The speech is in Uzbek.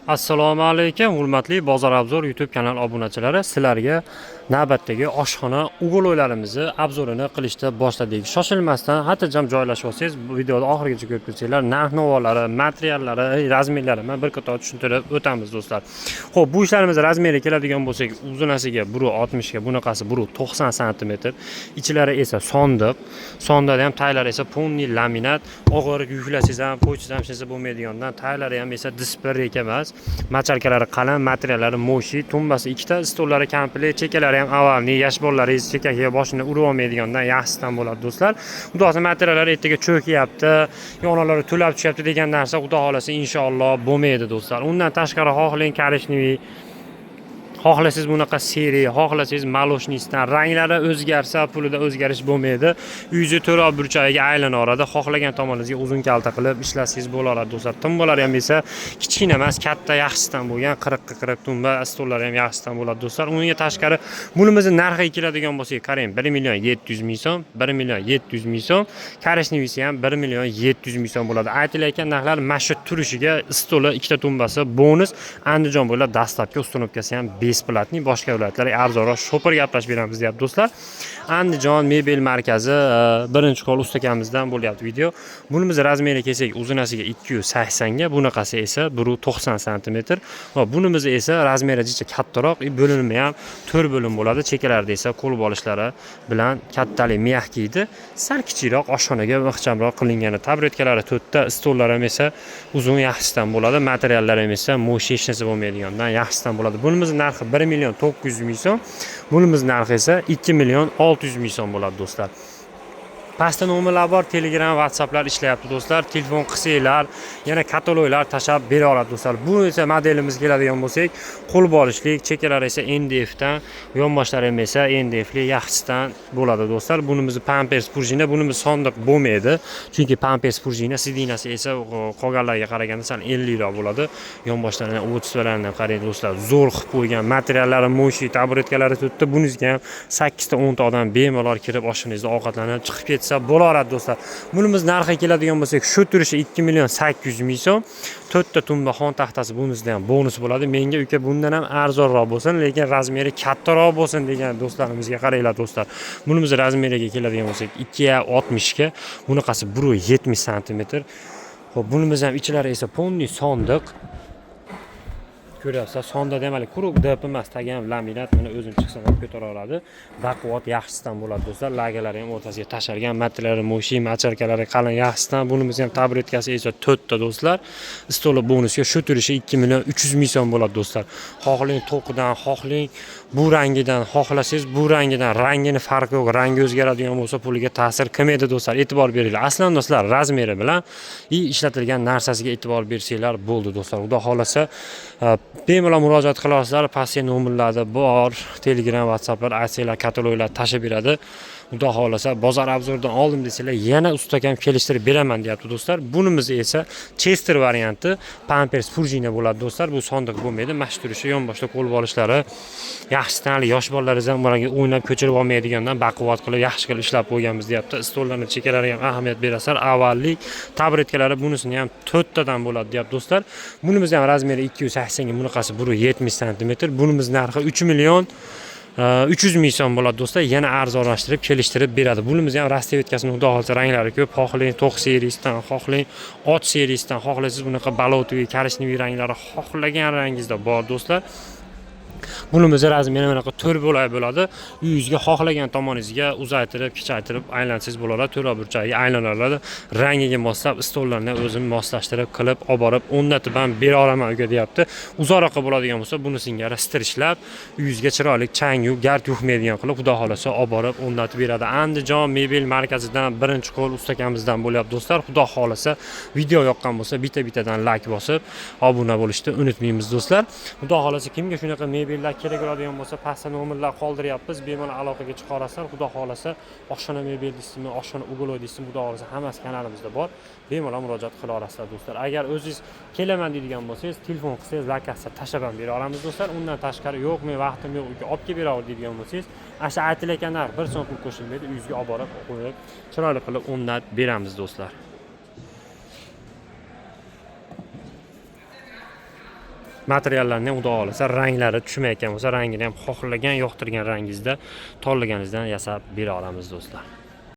Assalomu alaykum, hurmatli Bozor Obzor YouTube kanal obunachilari. Sizlarga navbatdagi oshxona ug'loylarimizni obzorini qilishda boshladik. Shoshilmasdan xotirjam joylashib olsangiz, bu videoni oxirigacha ko'rib tursanglar, narx-navolari, materiallari, razmerlari men bir qator tushuntirib o'tamiz do'stlar. Xo'p, bu ishlarimiz razmeri keladigan bo'lsak, uzunasiga 1.60 ga, bunaqasi 1.90 sm, ichlari esa sondiq. Sondiqda ham taylari esa ponni laminat, og'ir yuklasangiz ham, qo'ysangiz ham hech bo'lmaydigandan, taylari ham esa displey emas. Machalkalari qalin, materiallari moshi, tumbasi ikkita, stollari komplet, chekalari ham avvalni, yosh bolalaringiz chekaga boshini urib olmaydigandan yaxshisidan bo'ladi do'stlar. Xudo xolasa materiallari ertaga cho'kyapti, yonalari to'lab tushyapti degan narsa xudo xolasa inshaalloh bo'lmaydi do'stlar. Undan tashqari xohlang korishniy, xohlasangiz bunaqa seriya, xohlasangiz maloshnisdan ranglari o'zgarsa, pulida o'zgarish bo'lmaydi. Uyingizni to'ra burchagiga aylanaveradi. Xohlagan tomoningizga uzun kalta qilib ishlasangiz bo'laveradi do'stlar. Tumbalar ham esa kichkina emas, katta yaxshisidan bo'lgan, 40 tumba, stollari ham yaxshisidan bo'ladi do'stlar. Unga tashqari bunimizni narxiga keladigan bo'lsak, qarang, 1.700.000 so'm, 1.700.000 so'm, korishniy ham 1.700.000 so'm bo'ladi. Aytilayotgan narxlar mashu turishiga stoli, ikkita tumbasi, bonus Andijon bo'ylab dastlabki ustunovkasi ham besplatni, boshqa viloyatlarga arzonroq shopir gaplashib beramiz deyapti do'stlar. Andijon mebel markazi birinchi qo'l ustakamizdan bo'lyapti video. Bunimiz razmeri kelsak, uzunasiga 280 ga, bunaqasi esa 1.90 sm. Va bunimiz esa razmeri jicha kattaroq, bo'linma ham 4 bo'lim bo'ladi. Chekalarda esa qo'l bolishlari bilan kattalik miyahkiydi. Sal kichikroq, oshxonaga mahkamroq qilingani. Tabletkalari 4 ta, stollari ham esa uzun yaxshisidan bo'ladi. Materiallari ham esa mo'sh hech narsa bo'lmaydigandan yaxshisidan bo'ladi. Bunimiz narxi 1.900.000 so'm. Bunimiz narxi esa 2.600.000 so'm bo'ladi do'stlar. Pastda nomerlar bor, Telegram, WhatsApplar ishlayapti do'stlar. Telefon qilsanglar, yana kataloglar tashab bera oladi do'stlar. Bu esa modelimiz keladigan bo'lsak, qo'l bolishlik, chekalari esa NDF dan, yonboshlari ham esa NDF li yaxshisidan bo'ladi do'stlar. Bunimiz Pampers prujina, bunimiz sondiq bo'lmaydi. Chunki Pampers prujina sidinasi esa qolganlarga qaraganda sal 50 roq bo'ladi. Yonboshlarini, o'tishlarni qarang do'stlar. Zo'r qilib qo'ygan, materiallari mo'shi, taburetkalari to'rtta. Buningizga ham 8 ta 10 ta odam bemalol kirib oshxonangizda ovqatlanib chiqib ketsa bo'laveradi do'stlar. Bunimiz narxi keladigan bo'lsak, shu turishi 2.800.000 so'm. 4 ta tumba xon taxtasi bunizda ham bonus bo'ladi. Menga uka bundan ham arzonroq bo'lsin, lekin razmeri kattaroq bo'lsin degan do'stlarimizga qaranglar do'stlar. Bunimiz razmeriga keladigan bo'lsak, 2.60 ga, bunaqasi 1.70 sm. Xo'p, bunimiz ham ichlari esa ponni sondiq. Ko'ryapsizlar, sonda demak quruq dip emas, tagi ham laminat, mana o'zim chiqsam ham ko'taraveradi. Baquvvat yaxshisidan bo'ladi do'stlar. Lagalari ham o'rtasiga tashalgan, materiallari mo'shi, machalkalari qalin yaxshisidan. Bunimiz ham tabletkasi esa 4 ta do'stlar. Stoli bonusga shu turishi 2.300.000 so'm bo'ladi do'stlar. Xohlang to'qidan, xohlang bu rangidan, xohlasangiz bu rangidan, rangini farqi yo'q. Rangi o'zgaradigan bo'lsa, puliga ta'sir qilmaydi do'stlar. E'tibor beringlar. Aslan do'stlar, razmeri bilan ishlatilgan narsasiga e'tibor bersanglar bo'ldi do'stlar. Xudo xolasa bemalol murojaat qilasizlar. Pastga nomerlarda bor, Telegram, WhatsApplar, aksiyalar, kataloglar tashib beradi. Xudo xolasa Bozor Obzordan oldim desanglar, yana ustakam kelishtirib beraman deyapti do'stlar. Bunimiz esa Chester varianti, Pampers prujina bo'ladi do'stlar. Bu sondiq bo'lmaydi. Mash turishi, yonboshda qo'l bolishlari yaxshisidan, yosh bolalaringiz ham ularga o'ynab ko'chirib olmaydigandan baquvvat qilib, yaxshi qilib ishlab qo'yganmiz deyapti. Stollarning chekalariga ham ahamiyat berasizlar. Avvallik tabletkalari bunisini ham 4 tadan bo'ladi deyapti do'stlar. Bunimiz ham razmeri 280 ga, bunaqasi 1.70 sm. Bunimiz narxi 3.300.000 so'm bo'ladi do'stlar. Yana arzonlashtirib, kelishtirib beradi. Bunimiz ham rastevetkasini xudo xolasa ranglari ko'p. Xohlang to'q seriyasidan, xohlang och seriyasidan, xohlasangiz bunaqa balotoviy, korishniy ranglari xohlagan rangingizda bor do'stlar. Bunimiz razmeri mana bunaqa 4 bo'ladi. Uyingizga xohlagan tomoningizga uzaytirib, kichaytirib aylansangiz bo'laveradi. To'ra burchagiga aylanadi. Rangiga moslab, stollarni o'zim moslashtirib, qilib, olib borib, o'rnatib ham bera olaman uka deyapti. Uzoqroqqa bo'ladigan bo'lsa, buni singari stirichlab, uyingizga chiroyli chang-yu, gard yuqmaydigan qilib, xudo xolasa olib borib, o'rnatib beradi. Andijon mebel markazidan birinchi qo'l ustakamizdan bo'lyapti do'stlar. Xudo xolasa video yoqqan bo'lsa, bitta-bittadan like bosib, obuna bo'lishni unutmaymiz do'stlar. Xudo xolasa kimga shunaqa mebellar kerak bo'ladigan bo'lsa, pastda nomerlar qoldiryapmiz. Bemalol aloqaga chiqarasizlar. Xudo xolasa oshxona mebel deysizmi, oshxona uguloy deysizmi, xudo xolasa hammasi kanalimizda bor. Bemalol murojaat qila olasizlar do'stlar. Agar o'zingiz kelaman deydigan bo'lsangiz, telefon qilsangiz, zakazga tashab ham bera olamiz do'stlar. Undan tashqari yo'q, men vaqtim yo'q, uka olib kelib beraver deydigan bo'lsangiz, asha aytilayotgan narx 1 so'm pul qo'shilmaydi. Uyingizga olib borib, qo'yib, chiroyli qilib o'rnatib beramiz do'stlar. materiallarni ham xudo xohlasa ranglari tushmayotgan bo'lsa, rangini ham xohlagan yoqtirgan rangingizda, tanlaganingizdan yasab bera olamiz do'stlar.